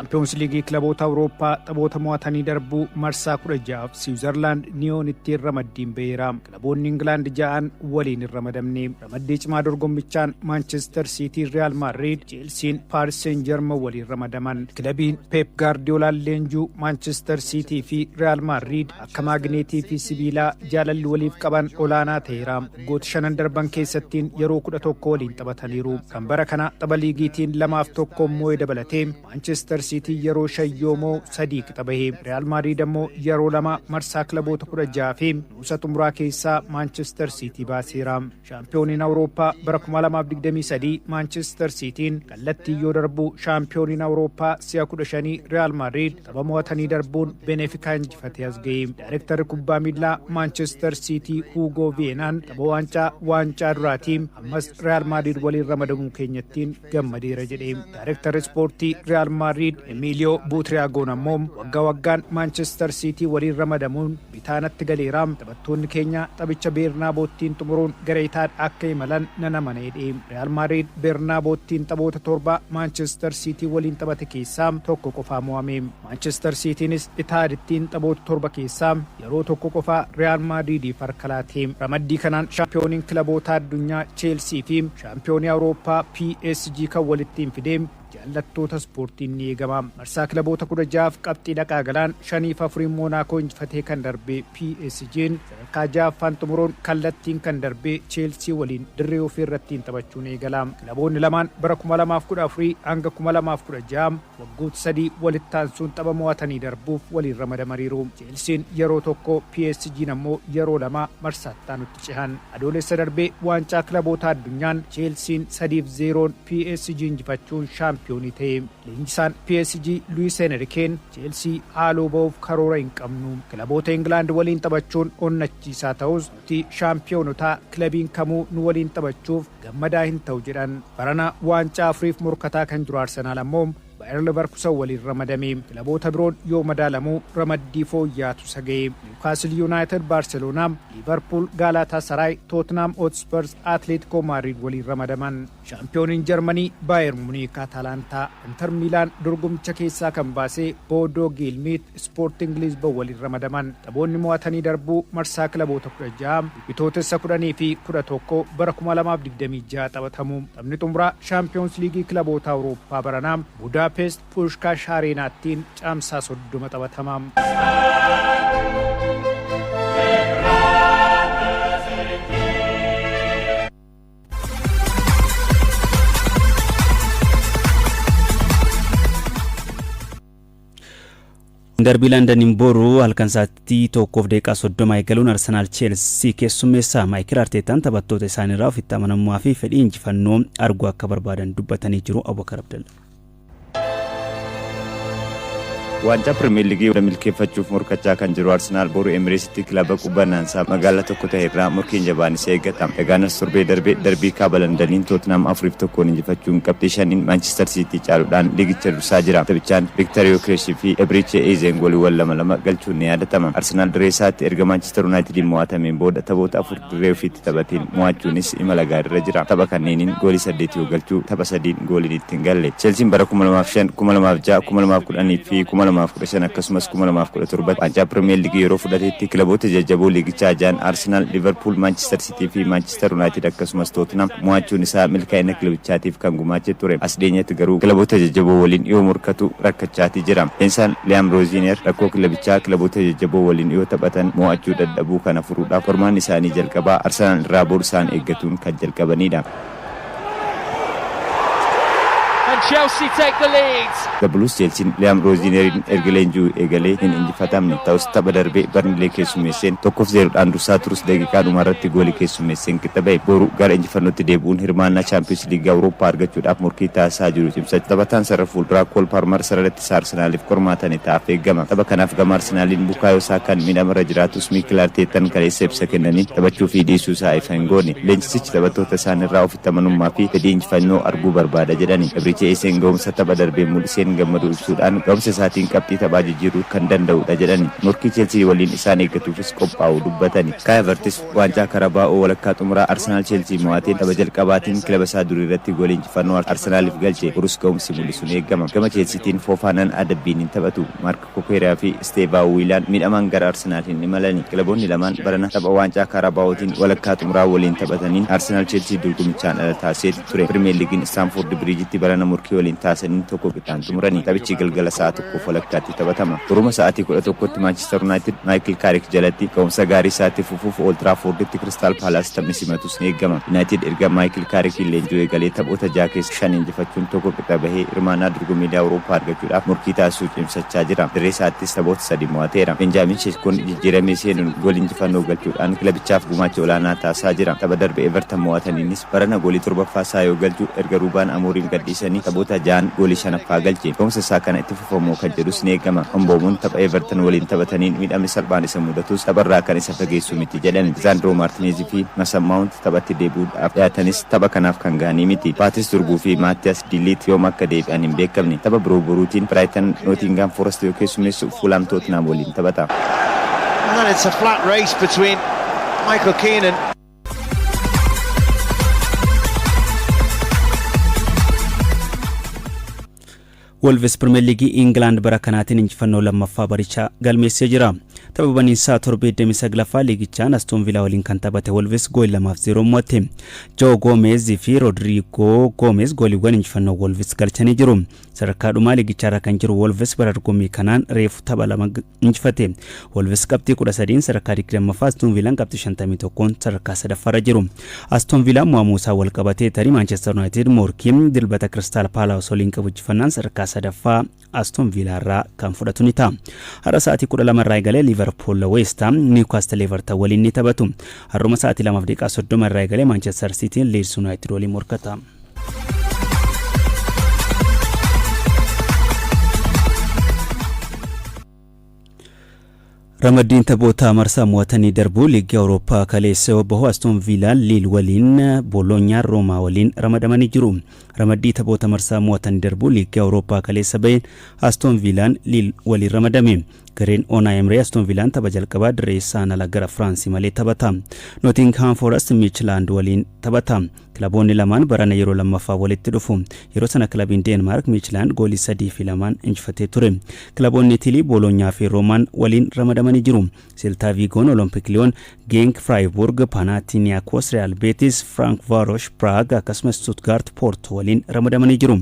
Champions League kilaboota Awurooppaa taphoota mo'atanii darbuu marsaa 16 Switzerland Niyoonitti ramaddiin beera. Kilaboonni England ja'an waliin ramadamne. Ramaddii cimaa dorgommichaan Manchester City, Real Madrid, Chelsea, Paris Saint-Germain waliin ramadaman. Kilabiin Pep Guardiola leenjuu Manchester City fi Real Madrid akka magneetii fi sibiilaa jaalalli waliif qaban olaanaa ta'eera. Goota shanan darban keessattiin yeroo 11 waliin taphataniiru. Kan bara kana tapha liigiitiin 2-1 immoo dabalatee Manchester City yeroo shayyoomoo 3 taphahe. Real Madrid ammoo yeroo 2 marsaa kilaboota 16 fi nuusa xumuraa keessaa Manchester City baaseera. Shaampiyooniin Awurooppaa bara 2023 Manchester Cityin kallattii yoo darbu shaampiyooniin Awurooppaa si'a 15 Real Madrid tapha mo'atanii darbuun Benefica injifatee as ga'e. Daayirektarri kubbaa miilaa Manchester City Hugo Vienaan tapha waancaa duraatiin ammas Real Madrid waliin ramadamuu keenyattiin gammadeera jedhe. Daayirektarri ispoortii Real Madrid Emilio Butragon ammoo waggaa waggaan Manchester City waliin ramadamuun bitaanatti galeera. Taphattoonni keenya taphicha Bernaabottiin xumuruun gareetaan akka imalan nan amaneedhe. Real Madrid Bernaabottiin taphoota 7 Manchester City waliin taphate keessaa tokko qofaa mo'ame. Manchester Citynis Itaadittiin taphoota 7 keessaa yeroo tokko qofaa Real Madridiif harka laate. Ramaddii kanaan shaampiyooniin kilaboota addunyaa Chelsea fi shaampiyoonii Awurooppaa PSG kan walittiin fidee jaallattoota ispoortiin ni eegama. Marsaa kilaboota 16 qabxii dhaqaa galaan 5-4 Monaco injifatee kan darbe PSG'n sadarkaa 6ffaan xumuruun kallattiin kan darbe Chelsea waliin dirree ofii irrattiin taphachuun eegala. Kilaboonni lamaan bara 2014 hanga 2016 waggoota 3 walitti aansuun tapha mo'atanii darbuuf waliin ramadamaniiru. Chelsea'n yeroo tokko, PSG'n ammoo yeroo 2 marsaatti aanutti cehan. Adoolessa darbee waancaa kilaboota addunyaan Chelsea'n 3-0 PSG injifachuun shaampiyoonii ta'e. Leenjisaan PSG Luis Enrique Chelsea haaloo ba'uuf karoora hin qabnu. Kilaboota England waliin taphachuun onnachiisaa ta'us nuti shaampiyoonota kilabiin kamuu nu waliin taphachuuf gammadaa hin ta'u jedhan. Barana waancaa Afriif morkataa kan jiru Arsenaal ammoo Bayer Leverkusen waliin ramadame. Kilaboota biroon yoo madaalamu ramaddii fooyyaatu saga'e. Newcastle United, Barcelona, Liverpool, Galatasaray, Tottenham Hotspur, Atletico Madrid waliin ramadaman. Shaampiyooniin Jarmanii Bayern Munich, Atalanta, Inter Milan dorgommicha keessaa kan baase Bodo Glimt, Sporting Lisbon waliin ramadaman. Taphoonni mo'atanii darbuu marsaa kilaboota 16 bitootessa 10 fi 11 bara 2026 taphatamu. Taphni xumuraa Champions League kilaboota Awurooppaa baranaa Budapest Pushkash Areenaattiin caamsaa 30 taphatama. Darbii London boru halkan sa'aatii 1:30 eegaluun Arsenaal Chelsea keessummeessa. Mikel Arteetaan taphattoota isaaniirraa ofitti amanamummaa fi fedhii injifannoo arguu akka barbaadan dubbatanii jiru. Abubakar Abdalla. Waancaa Premier League milkeeffachuuf morkachaa kan jiru Arsenaal boru Emirates kilaba qubannaansaa magaalaa tokko ta'e irraa morkiin jabaan isa eegatama. Eegaanas torbee darbii kaaba Londoniin Tottenham 4-1 injifachuun qabxii 5 Manchester City caaluudhaan liigicha dursaa jira. Taphichaan Victor Gyökeres fi Eberechi Eze gooliiwwan 2-2 galchuun ni yaadatama. Arsenaal dirree isaatti erga Manchester United mo'atameen booda taphoota 4 dirree ofiitti taphateen mo'achuunis imala gaariirra jira. Tapha kanneeniin goolii 8 yoo galchuu tapha 3 gooliin ittiin galle. Chelsea bara 2005, 2006, 2010 fi 2015 akkasumas 2017 waancaa Premier League yeroo fudhatetti kilaboota jajjaboo liigichaa ja'an Arsenal, Liverpool, Manchester City fi Manchester United akkasumas Tottenham mo'achuun isaa milkaa'ina kilabichaatiif kan gumaache ture. As dheenyatti garuu kilaboota jajjaboo waliin dhiyoo morkatu rakkachaatii jira. Ensaan Liam Rosenior rakkoo kilabichaa kilaboota jajjaboo waliin dhiyoo taphatan mo'achuu dadhabuu kana furuudhaaf qormaan isaanii jalqabaa Arsenal irraa boru isaan eeggatuun kan jalqabanidha. Chelsea take the lead. The Blues Chelsea Liam Rosenior ergeleenjuu eegalee hin injifatamne ta'us tapha darbee Burnley keessummeesseen 1-0 dursaa turus daqiiqaa dhumarratti goolii keessummeesseen qixxabee boru gara injifannootti deebi'uun hirmaannaa Champions League Awurooppaa argachuudhaaf morkii taasisaa jiru cimsa. Taphataan sarara fuulduraa Cole Palmer sararratti Arsenaaliif qormaatanii ta'aaf eegama. Tapha kanaaf gama Arsenaaliin Bukaayoo Saakaan miidhamarra jiraatus Mikel Arteetaan kaleessa ibsa kennaniin taphachuu fi dhiisuu isaa ifa hin goone. Leenjisichi taphattoota isaaniirraa ofitti amanummaa fi fedhii injifannoo arguu barbaada jedhani. Eberechi dhiyeesseen ga'umsa tapha darbee mul'iseen gammadu ibsuudhaan ga'umsa isaatiin qabxii taphaa jijjiiruu kan danda'udha jedhan. Morkii Chelsea waliin isaan eeggatuufis qophaa'uu dubbatani. Kai Havertz waancaa Karabaa'oo walakkaa xumuraa Arsenal Chelsea mo'ateen tapha jalqabaatiin kilaba isaa durii irratti goolii injifannoo Arsenaliif galche. Borus ga'umsi mul'isuun eegama. Gama Chelseatiin Fofaanaan adabbiin hin taphatu. Mark Kokeeraa fi Steva Wiilaan midhamaan gara Arsenaliin imalani. Kilaboonni lamaan barana tapha waancaa Karabaa'ootiin walakkaa xumuraa waliin taphataniin Arsenal Chelsea dorgomichaan ala taasisee ture. Premier Leaguein Stamford Bridgetti barana morkii waliin taasisaniin tokko qixaan xumurani. Taphichi galgala sa'a tokkoof walakkaatti taphatama. Boruma sa'aatii 11tti Manchester United Michael Carrick jalatti ga'umsa gaarii isaatti fufuuf Old Trafforditti Crystal Palace taphni simatus ni eegama. United erga Michael Carrick leenjii eegalee taphoota jaakees 5 injifachuun tokko qixa bahee hirmaannaa dorgommii Awurooppaa argachuudhaaf morkii taasisuu cimsachaa jira. Dirree isaattis taphoota 3 mo'ateera. Benjamin Sesko jijjiiramee seenuun goolii injifannoo galchuudhaan kilabichaaf gumaacha olaanaa taasisaa jira. Tapha darbe Everton mo'ataniinis barana goolii 7ffaa isaa yoo galchu erga Ruben Amorim gadhiisanii taphoota 6 goolii 5ffaa galche. Ga'umsa isaa kana itti fufamoo kan jedhus ni eegama. Mboomuun tapha Everton waliin taphataniin miidhamni salphaan isa mudatus tapharraa kan isa fageessu miti jedhan. Lisandro Martinez fi Mason Mount taphatti deebi'uudhaaf dhiyaatanis tapha kanaaf kan ga'anii miti. Patrice Dorgu fi Matthias de Ligt yoom akka deebi'an hin beekamne. Tapha biroo boruutiin Brighton Nottingham Forest yoo keessummeessu Fulham Tottenham waliin taphata. And it's a flat race between Michael Keane and Wolves Premier League England bara kanaatiin injifannoo lammaffaa barichaa galmeessee jira. Tapha baniinsaa torbee 29ffaa liigichaan Aston Villa waliin kan taphate Wolves goolii 2-0 mo'ate. Joe Gomez fi Rodrigo Gomez gooliiwwan injifannoo Wolves galchanii jiru. Sadarkaa dhumaa liigichaarra kan jiru Wolves bara dorgommii kanaan reefu tapha 2 injifate. Wolves qabxii 13 sadarkaa 20ffaa, Aston Villa qabxii 51 sadarkaa 3ffaarra jiru. Aston Villa mo'amuu isaa wal qabatee tarii Manchester United morkiin dilbata Crystal Palace waliin qabu injifannaan sadarkaa 3ffaa Aston Villa irraa kan fudhatu ni ta'a. Har'a sa'aatii 12 irraa eegalee Liverpool West Ham Newcastle Everton waliin ni taphatu. Har'uma sa'aatii 2:30 irraa eegalee Manchester City Leeds United waliin morkata. Ramaddiin taphoota marsaa mo'atanii darbuu liigii Awurooppaa kaleessa bahu Aston Villa Lille waliin Bologna Roma waliin ramadamanii jiru. Ramaddii taphoota marsaa mo'atanii darbuu liigii Awurooppaa kaleessa baheen Aston Villaan Lille waliin ramadame. Gareen Unai Emery Aston Villaan tapha jalqabaa dirree isaan ala gara Firaansii malee taphata. Nottingham Forest Midtjylland waliin taphata. Kilaboonni lamaan barana yeroo lammaffaa walitti dhufu. Yeroo sana kilabiin Denmark Midtjylland goolii 3-2 injifatee ture. Kilaboonni Itilii Bologna fi Roomaan waliin ramadamanii jiru. Celta Vigoon Olympique Lyon, Genk Freiburg, Panathinaikos, Real Betis, Frankfurt Prague akkasumas Stuttgart Porto waliin ramadamanii jiru.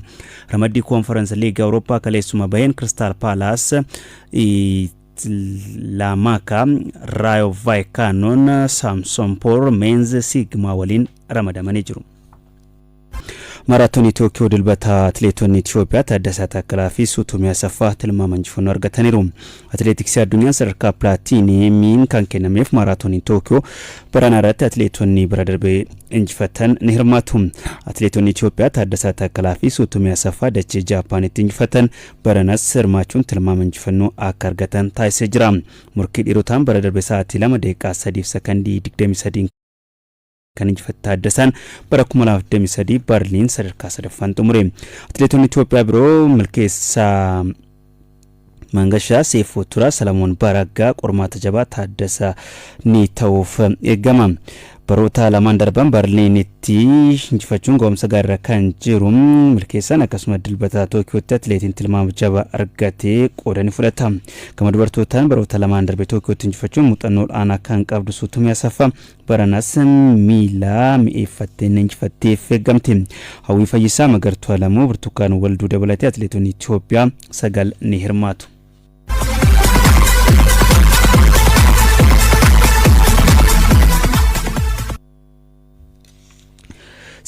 Ramaddii Conference League Awurooppaa kaleessuma baheen Crystal Palace La Maca, Rayo Vallecano, Samsunspor, Mainz Sigma waliin ramadamanii jiru. Maraatoonii Tokyo dilbata atileetonni Itoophiyaa Taaddasaa Taakkalaa fi Suutumii Asaffaa tilmaama injifannoo argataniiru. Atileetiksii addunyaan sadarkaa pilaatiinamiin kan kennameef maraatoonii Tokyo barana irratti atileetonni bira darbee injifatan ni hirmaatu. Atileetonni Itoophiyaa Taaddasaa Taakkalaa fi Suutumii Asaffaa dachee Jaapaanitti injifatan baranas hirmaachuun tilmaama injifannoo akka argatan taasisee jira. Morkii dhiirotaan bara darbee sa'aatii 2 daqiiqaa 3 sekondii 23 kan injifate Taaddasaan bara 2023 Berliin sadarkaa 3ffaan xumure. Atileetonni Itoophiyaa biroo milkeessaa Mangashaa Seefoo Turaa Salamoon Baraggaa qormaata jabaa Taaddasaa ni ta'uuf eegama. Baroota lamaan darban Berliinitti injifachuun ga'umsa gaarii kan jiru milkeessaan akkasuma dilbata Tookiyootti atileetiin tilmaama jabaa argatee qoodanii fudhata. Gama dubartootaan baroota lamaan darbe Tookiyootti injifachuun muuxannoo olaanaa kan qabdu Suutumii Asaffaa baranas miila mi'eeffattee injifatteef eegamte. Hawwii Fayyisaa Magartuu Alamuu Burtukaan Walduu dabalatee atileetonni Itoophiyaa 9 ni hirmaatu.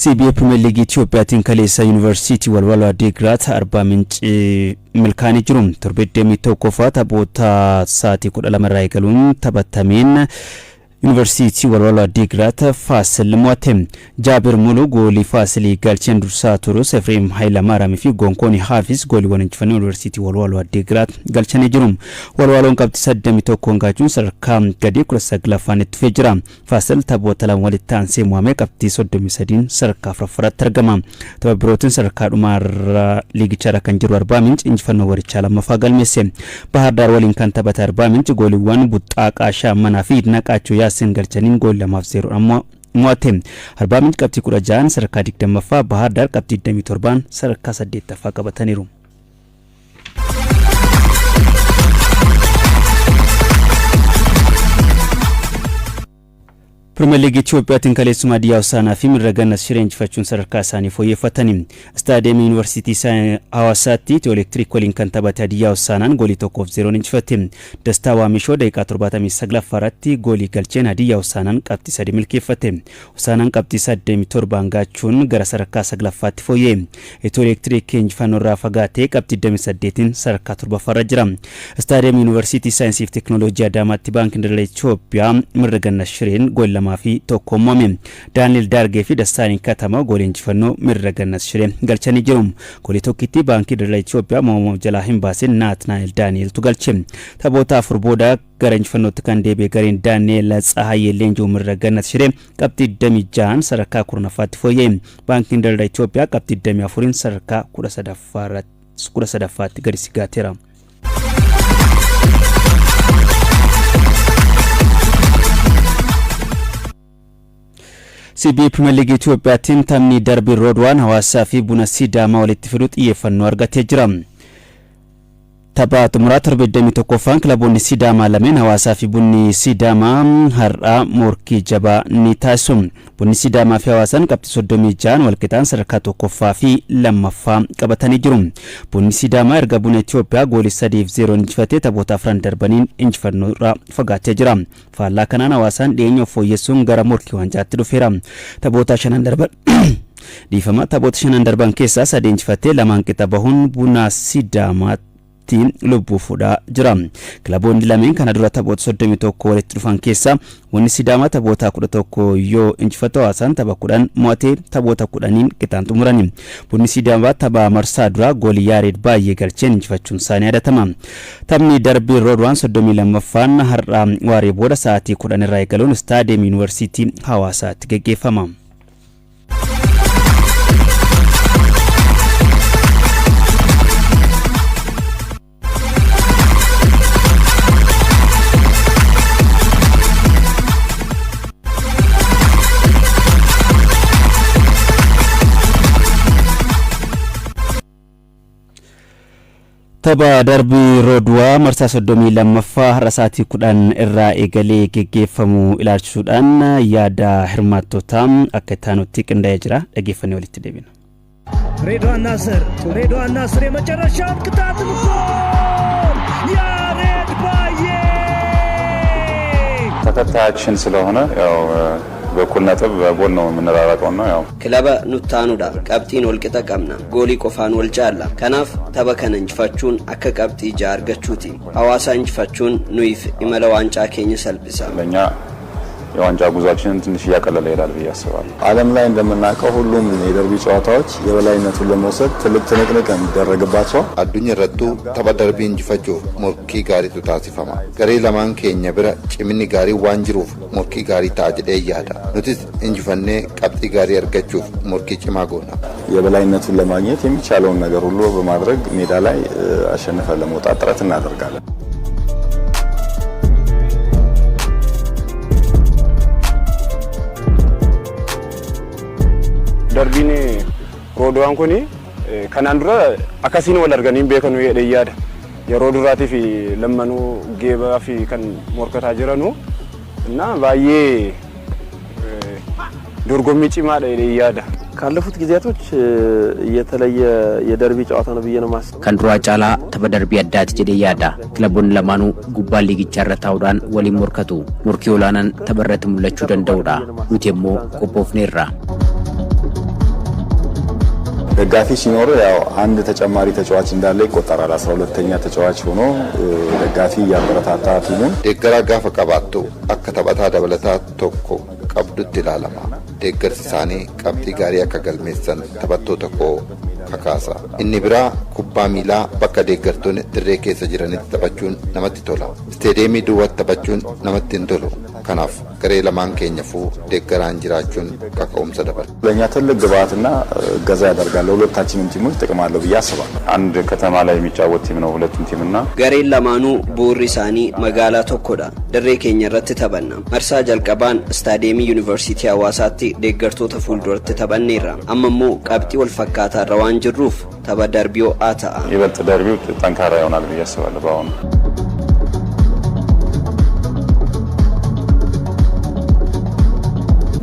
CBA Premier League Itiyoophiyaatiin kaleessa Yuunivarsiitii Walwaloo Adeegiraat Arbaa Minci milkaanii jiru. Torbee 21ffaa taphoota sa'aatii 12 irraa eegaluun taphatameen Yuunivarsiitii Walwaloo Adiigiraat Faasil mo'ate. Jaabir Muluu goolii Faasilii galcheen dursaa turus Efreem Hayilamaariyaam fi Gonkoon Haafis gooliiwwan injifannoo Yuunivarsiitii Walwaloo Adiigiraat galchanii jiru. Walwaloon qabxii 81 gaachuun sadarkaa gadii 19ffaan itti fufee jira. Faasil taphoota lama walitti aansee mo'amee qabxii 33 sadarkaa afuraffaatti argama. Tapha birootiin sadarkaa dhumaarra liigicharra kan jiru Arbaa Minch injifannoo warichaa lammaffaa galmeesse. Bahar Daar waliin kan taphate Arbaa Minch gooliiwwan Buxxaaqaa Shaammanaa fi Naqaachoo Yaasin galchaniin gool 2-0 ammoo mo'ate. Arbaa Minch qabxii 16 sadarkaa 20ffaa, Bahar Daar qabxii 27 sadarkaa 8ffaa qabataniiru. Premier League Itoophiyaa kaleessuma Hadiyyaa Hosaanaa fi Mirreganas Shiree injifachuun sadarkaa isaanii fooyyeffatanii. Istaadiyeemii Yuunivarsiitii Hawaasaatti Itiyoo Elektiriik waliin kan taphate Hadiyyaa Hosaanaan goolii 1-0 injifate. Dastaa Waamishoo daqiiqaa 79ffaarratti goolii galcheen Hadiyyaa Hosaanaan qabxii 3 milkeeffate. Hosaanaan qabxii 87 gaachuun gara sadarkaa 9ffaatti fooyyee. Itiyoo Elektiriik injifannoorraa fagaatee qabxii 28 sadarkaa 7ffaarra jira. Istaadiyeemii Yuunivarsiitii Saayinsii fi Teekinooloojii Adaamaatti Baankiin Daldala Itoophiyaa Mirreganas Shireen gool fi tokko mo'ame. Daani'el Daargee fi Dassaalin Katamaa goolii injifannoo Mirreganas Shiree galchanii jiru. Goolii tokkitti Baankii Daldala Itoophiyaa Moomoo jalaa hin baasin Naatnaa'el Daani'eltu galche. Taphoota afur booda gara injifannootti kan deebi'e gareen Daani'el Tsahaayee Leenjoo Mirreganas Shiree qabxii 26 sadarkaa 10ffaatti fooyyee. Baankiin Daldala Itoophiyaa qabxii 24 sadarkaa 13ffaatti gadi sigaateera. CB Premier League Itoophiyaa taphni darbii Roodwaan Hawaasaa fi Buna Sidaamaa walitti fiduu xiyyeeffannoo argatee jira. Tapha xumuraa torba 21ffaan kilaboonni Sidaamaa lameen Hawaasaa fi Bunni Sidaamaa har'a morkii jabaa ni taasisu. Bunni Sidaamaa fi Hawaasaan qabxii 36 walqixaan sadarkaa tokkoffaa fi lammaffaa qabatanii jiru. Bunni Sidaamaa erga Buna Itoophiyaa goolii 3-0 injifatee taphoota afran darbaniin injifannoorraa fagaatee jira. Faallaa kanaan Hawaasaan dhiyeenya of fooyyessuun gara morkii wanjaatti dhufeera. Taphoota 5 darban taphoota 5 darban keessaa 3 injifatee 2 qixa bahuun Buna Sidaamaa lubbuu fudhaa jira. Kilaboonni lameen kana dura taphoota 31 walitti dhufan keessaa Bunni Sidaamaa taphoota 11 yoo injifatu Hawaasaan tapha 10 mo'atee taphoota 10 qixaan xumurani. Bunni Sidaamaa tapha marsaa dura goolii Yaareed baay'ee galcheen injifachuun isaanii yaadatama. Taphni darbii Roodwaan 32ffaan har'a waaree booda sa'aatii 10 irraa eegaluun istaadiyeemii Yuunivarsiitii Hawaasaatti gaggeeffama. Tapha darbii Roodwaa marsaa 32ffaa har'a sa'aatii 10 irraa eegalee gaggeeffamu ilaalchisuudhaan yaada hirmaattotaa akka taanutti qindaa'ee jira. Dhaggeeffannee walitti deebina. Redwan Nasr የመጨረሻው ቅጣት ጎል ያሬድ ባዬ ተከታያችን ስለሆነ ያው በኩል ነጥብ በጎል ነው የምንራራቀው ነው ያው ክለበ ኑታኑዳ ቀብጢን ወልቅጠ ቀምና ጎሊ ቆፋን ወልጫላ ከናፍ ተበከነ እንጅፋቹን አከ ቀብጢ ጃርገቹቲ ሐዋሳ እንጅፋቹን ኑይፍ ይመለው ዋንጫ ኬኝ ሰልብሳ ለኛ የዋንጫ ጉዟችንን ትንሽ ያቀለለ ይላል ብዬ አስባለሁ። ዓለም ላይ እንደምናውቀው ሁሉም የደርቢ ጨዋታዎች የበላይነቱን ለመውሰድ ትልቅ ትንቅንቅ የሚደረግባቸው አዱኝ ረቱ ተበደርቢ እንጅፈቹ ሞርኪ ጋሪቱ ታሲፈማ ገሬ ለማን ኬኛ ብረ ጭምኒ ጋሪ ዋንጅሩፍ ሞርኪ ጋሪ ታጅደ ያዳ ኑቲስ እንጅፈኔ ቀብጢ ጋሪ አርገቹፍ ሞርኪ ጭማ ጎና የበላይነቱን ለማግኘት የሚቻለውን ነገር ሁሉ በማድረግ ሜዳ ላይ አሸንፈን ለመውጣት ጥረት እናደርጋለን። darbiin Roodwaan kuni kanaan dura akkasiin wal arganiin beekanu jedhe yaada. Yeroo duraatii fi lammanuu geebaa fi kan morkataa jiranu እና baay'ee dorgommii cimaadha jedhe yaada. ካለፉት ጊዜያቶች የተለየ የደርቢ ጨዋታ ነው ብዬ ነው ማስበው። ከንድሮ ጫላ ተበደርቢ አዳት ጀደ ያዳ ክለቡን ለማኑ ጉባ ሊግ ቻረታውዳን ወሊ ሞርከቱ ሞርኪዮላናን ተበረተሙለቹ ደንደውዳ ኑቴሞ ቆጶፍኔራ ደጋፊ ሲኖር ያው አንድ ተጨማሪ ተጫዋች እንዳለ ይቆጠራል። 12ኛ ተጫዋች ሆኖ ደጋፊ ያበረታታ ቲሙን ደገራ ጋፈ ቀባቱ አከ ተባታ ደበለታ ቶኮ ቀብዱት ይላለማ ደገርሲ ሳኒ ቀብጢ ጋሪ አከ ገልሜሰን ተባቶ ተኮ ከካሳ inni biraa kubbaa miilaa bakka deeggartoonni dirree keessa jiranitti taphachuun namatti tola. Isteediyeemii duwwaatti taphachuun namatti hin tolu. kanaaf garee lamaan keenyaafuu deeggaraan jiraachuun kaka'umsa dabala. ለኛ ትልቅ ግብአትና እገዛ ያደርጋል። ለሁለታችንም ቲሞች ጥቅም አለው ብዬ አስባለሁ። አንድ ከተማ ላይ የሚጫወት ቲም ነው ሁለቱም ቲምና gareen lamaanuu bu'uurri isaanii magaalaa tokkodha. dirree keenya irratti taphanna. marsaa jalqabaan istaadiyeemii yuunivarsiitii Hawaasaatti deeggartoota fuulduratti taphanneerra. amma immoo qabxii wal fakkaataa irra waan jirruuf tapha darbii ta'a. ይበልጥ ደርቢው ጠንካራ ይሆናል ብዬ አስባለሁ በአሁኑ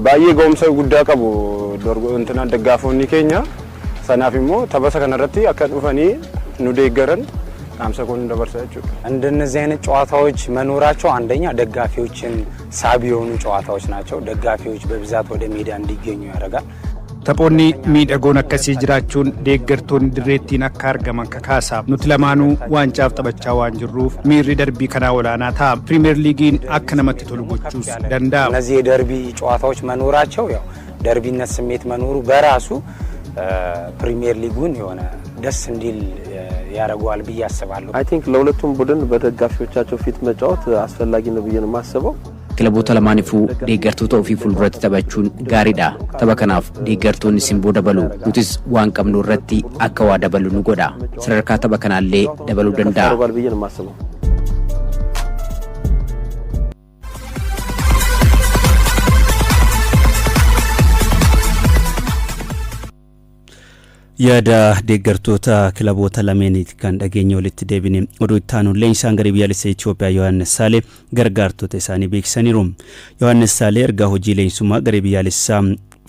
baay'ee ga'umsa guddaa qabu እንትና ደጋፎonni keenya sanaaf immoo tapha kana irratti akka dhufanii nu deeggaran አምሰኮን እንደበርሳችሁ እንደነዚህ አይነት ጨዋታዎች መኖራቸው አንደኛ ደጋፊዎችን ሳቢ የሆኑ ጨዋታዎች ናቸው። ደጋፊዎች በብዛት ወደ ሜዳ እንዲገኙ ያደርጋል። taphoonni miidhagoon akkasii jiraachuun deeggartoonni dirreettiin akka argaman kakaasaaf nuti lamaanuu waancaaf taphachaa waan jirruuf miirri darbii kanaa olaanaa ta'a. ፕሪሚየር ሊግን akka namatti tolu gochuus danda'a. እነዚህ የደርቢ ጨዋታዎች መኖራቸው ያው ደርቢነት ስሜት መኖሩ በራሱ ፕሪሚየር ሊጉን የሆነ ደስ እንዲል ያረጋዋል ብዬ አስባለሁ። አይ ቲንክ ለሁለቱም ቡድን በደጋፊዎቻቸው ፊት መጫወት አስፈላጊ ነው ብዬ ነው የማስበው። kilaboota lamaaniifuu deeggartoota ofii fuulduratti taphachuun gaariidha. tapha kanaaf deeggartoonni simboo dabalu nutis waan qabnu irratti akka waa dabalu nu godha. sadarkaa tapha kanaallee dabaluu danda'a. yaada deeggartoota kilaboota lameeniiti kan dhageenya walitti deebine oduu ittaanuun isaan garee biyyaalessa Itoophiyaa Yohaannis Saalee gargaartota isaanii beeksisaniiru. Yohaannis Saalee ergaa hojii leenjisummaa garee biyyaalessaa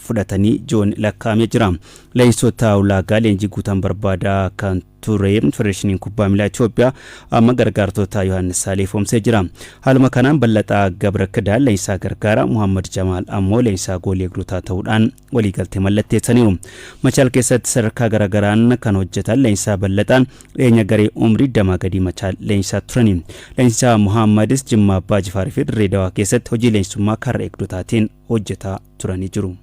fudhatanii joon lakkaa'amee jira. Leensota ulaagaa leenjii guutan barbaadaa kan ture federeeshiniin kubbaa miilaa Itoophiyaa amma gargaartota Yohaannis Saalee foomsee jira. Haaluma kanaan Ballataa Gabrakidaan leenjisaa gargaara Muhammad Jamaal ammoo leenjisaa goolii eegdotaa ta'uudhaan waliigaltee mallatteessaniiru. Machaal keessatti sadarkaa garaagaraan kan hojjetan leenjisaa Ballataan dhiyeenya garee umrii damaa gadii Machaal leenjisaa turani. Leenjisaa Muhammadis Jimmaa Abbaa Jifaarii fi Dirree Dawaa keessatti hojii leenjisummaa karra eegdotaatiin hojjetaa turanii jiru.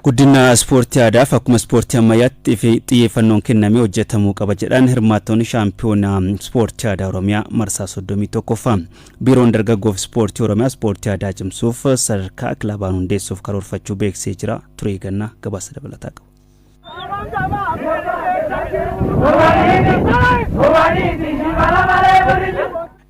guddina ispoortii aadaaf akkuma ispoortii ammayyaatti xiyyeeffannoon kennamee hojjetamuu qaba jedhan hirmaattonni shaampiyoonaa ispoortii aadaa Oromiyaa marsaa 31ffaa. biiroon dargaggoof ispoortii Oromiyaa ispoortii aadaa cimsuuf sadarkaa kilabaan hundeessuuf karoorfachuu beeksisee jira. Turee Gannaa gabaasa dabalataa qabu.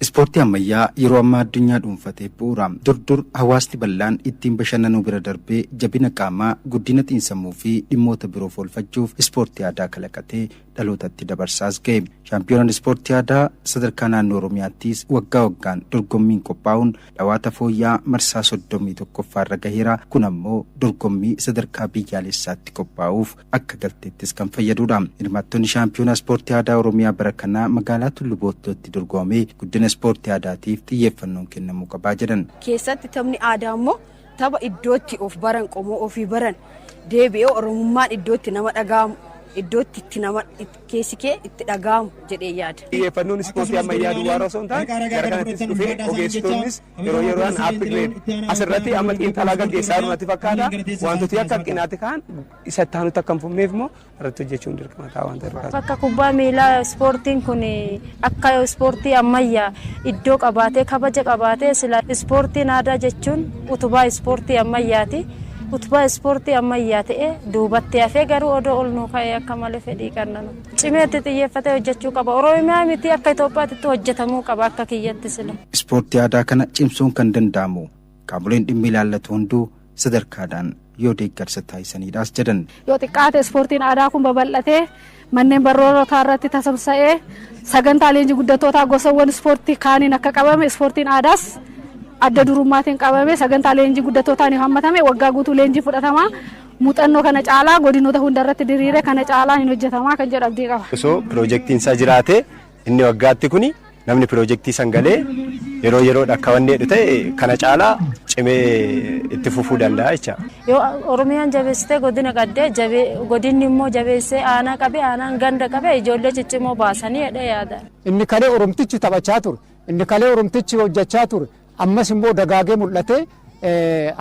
Ispoortii ammayyaa yeroo ammaa addunyaa dhuunfatee bu'uura. Durdur hawaasni bal'aan ittiin bashannanuu bira darbee jabina qaamaa, guddina xiinsammuu fi dhimmoota biroof oolfachuuf ispoortii aadaa kalaqatee dhalootatti dabarsaas ga'e. Shaampiyoonaan ispoortii aadaa sadarkaa naannoo Oromiyaattis waggaa waggaan dorgommiin qophaa'uun dhawaata fooyyaa marsaa 31ffaarra gaheera. kun ammoo dorgommii sadarkaa biyyaalessaatti qophaa'uuf akka galteettis kan fayyadudha. Hirmaattonni shaampiyoonaa ispoortii aadaa Oromiyaa bara kanaa magaalaa Tulluu Boottootti dorgomee guddina ispoortii aadaatiif xiyyeeffannoon kennamuu qabaa jedhan. keessatti taphni aadaa immoo tapha iddootti of baran qomoo ofii baran deebi'ee oromummaan iddootti nama dhaga'amu iddootti itti nama keessi kee itti dhaga'amu jedhee yaada. xiyyeeffannoon ispoortii ammayyaa duwwaa osoo hin taane gara kanattis dhufee ogeessitoonnis yeroo yeroodhaan appigireed asirratti amma xiinxalaa gaggeessaa natti fakkaata wantooti akka hanqinaatti ka'an isa taanutti akka hin fufneef immoo irratti hojjechuun dirqama ta'a waan ta'eef. Bakka kubbaa miilaa ispoortiin kun akka ispoortii ammayyaa iddoo qabaatee kabaja qabaatee sila ispoortiin aadaa jechuun utubaa ispoortii ammayyaati. utubaa ispoortii ammayyaa ta'ee duubatti hafee garuu odoo ol nuu ka'ee akka malee fedhii qabnanu. cimeetti xiyyeeffatee hojjechuu qaba. Oromiyaa miti akka Itoophiyaatti hojjetamuu qaba akka kiyyatti sila. Ispoortii aadaa kana cimsuun kan danda'amu qaamoleen dhimmi ilaallatu hunduu sadarkaadhaan yoo deeggarsa taasisanidhaas jedhan. Yoo xiqqaate ispoortiin aadaa kun babal'atee manneen barnootaa irratti tasaamsa'ee sagantaa leenjii guddatootaa gosawwan ispoortii kaaniin akka qabame ispoortiin aadaas adda durummaatiin qabame sagantaa leenjii guddatootaan hammatame waggaa guutuu leenjii fudhatama. muuxannoo kana caalaa godinoota hundarratti diriire kana caalaa hin hojjetamaa kan jedhu abdii qaba. Osoo piroojeektiin isaa jiraate inni waggaatti kuni namni piroojeektii san galee yeroodha akka wanni dhute kana caalaa cimee itti fufuu danda'a jecha. Yoo Oromiyaan jabeessitee godina qaddee godinni immoo jabeessee aanaa qabee aanaan ganda qabee ijoollee ciccimoo baasanii jedhee yaada. Inni kalee Oromtichi taphachaa ture. Inni kalee Oromtichi hojjechaa ture. Ammas immoo dagaagee mul'atee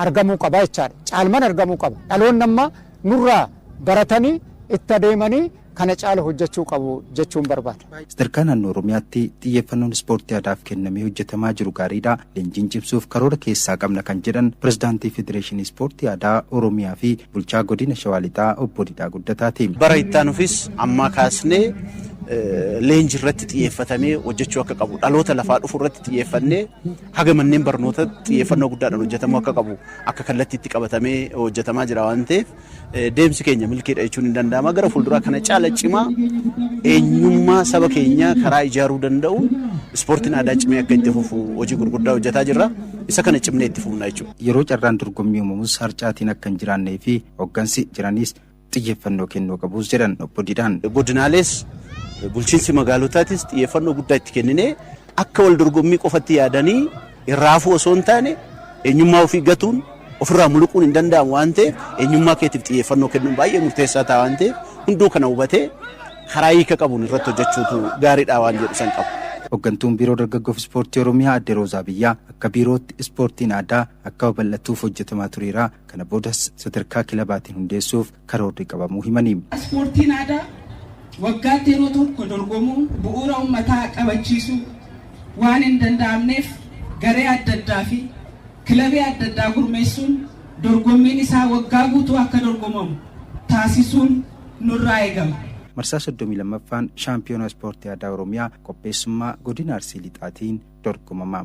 argamuu qaba jechaadha. Caalman argamuu qaba. Dhaloonni amma nurraa baratanii itti adeemanii kana caala hojjechuu qabu jechuun barbaada. Sadarkaa naannoo Oromiyaatti xiyyeeffannoon ispoortii aadaaf kennamee hojjetamaa jiru gaariidha. Leenjiin cimsuuf karoora keessaa qabna kan jedhan pirezidaantii Federeeshinii Ispoortii Aadaa Oromiyaa fi bulchaa godina Shawaa Lixaa obbo Didhaa Guddataati. Bara ittaanufis amma kaasnee leenjii irratti xiyyeeffatamee hojjechuu akka qabu dhaloota lafaa dhufu irratti xiyyeeffannee haga manneen barnoota xiyyeeffannoo guddaadhaan hojjetamuu akka qabu akka kallattiitti qabatamee hojjetamaa jira waan ta'eef deemsi keenya milkeedha jechuun hin danda'ama. Gara fuulduraa kana caala cimaa eenyummaa saba keenyaa karaa ijaaruu danda'u ispoortiin aadaa cimee akka itti fufu hojii gurguddaa hojjetaa jirra. Isa kana cimnee itti fufna jechuudha. Yeroo carraan dorgommii uumamus harcaatiin akka hin jiraannee fi hooggansi jiranis xiyyeeffannoo kennuu qabus jedhan obbo Didhaan. Godinaalees bulchiinsi magaalotaatis xiyyeeffannoo guddaa itti kenninee akka wal dorgommii qofatti yaadanii irraafuu osoo hin taane eenyummaa ofii gatuun ofirraa muluquun hin danda'amu waan ta'eef eenyummaa keetiif xiyyeeffannoo kennuun baay'ee murteessaa ta'a waan ta'eef hunduu kana hubatee karaa hiika qabuun irratti hojjechuutu gaariidha waan jedhu san qabu. Hooggantuun biiroo dargaggoof ispoortii Oromiyaa Aadde Roozaa Biyyaa akka biirootti ispoortiin aadaa akka babal'atuuf hojjetamaa tureera. Kana boodas sadarkaa kilabaatiin hundeessuuf karoorri qabamuu himanii. Ispoortiin aadaa waggaatti yeroo tokko dorgomuun bu'uura uummataa qabachiisuu waan hin danda'amneef garee adda addaa fi kilabii adda addaa gurmeessuun dorgommiin isaa waggaa guutuu akka dorgomamu taasisuun nurraa eegama. Marsaa 32ffaan shaampiyoona ispoortii aadaa Oromiyaa qopheessummaa godina Arsii Lixaatiin dorgomama.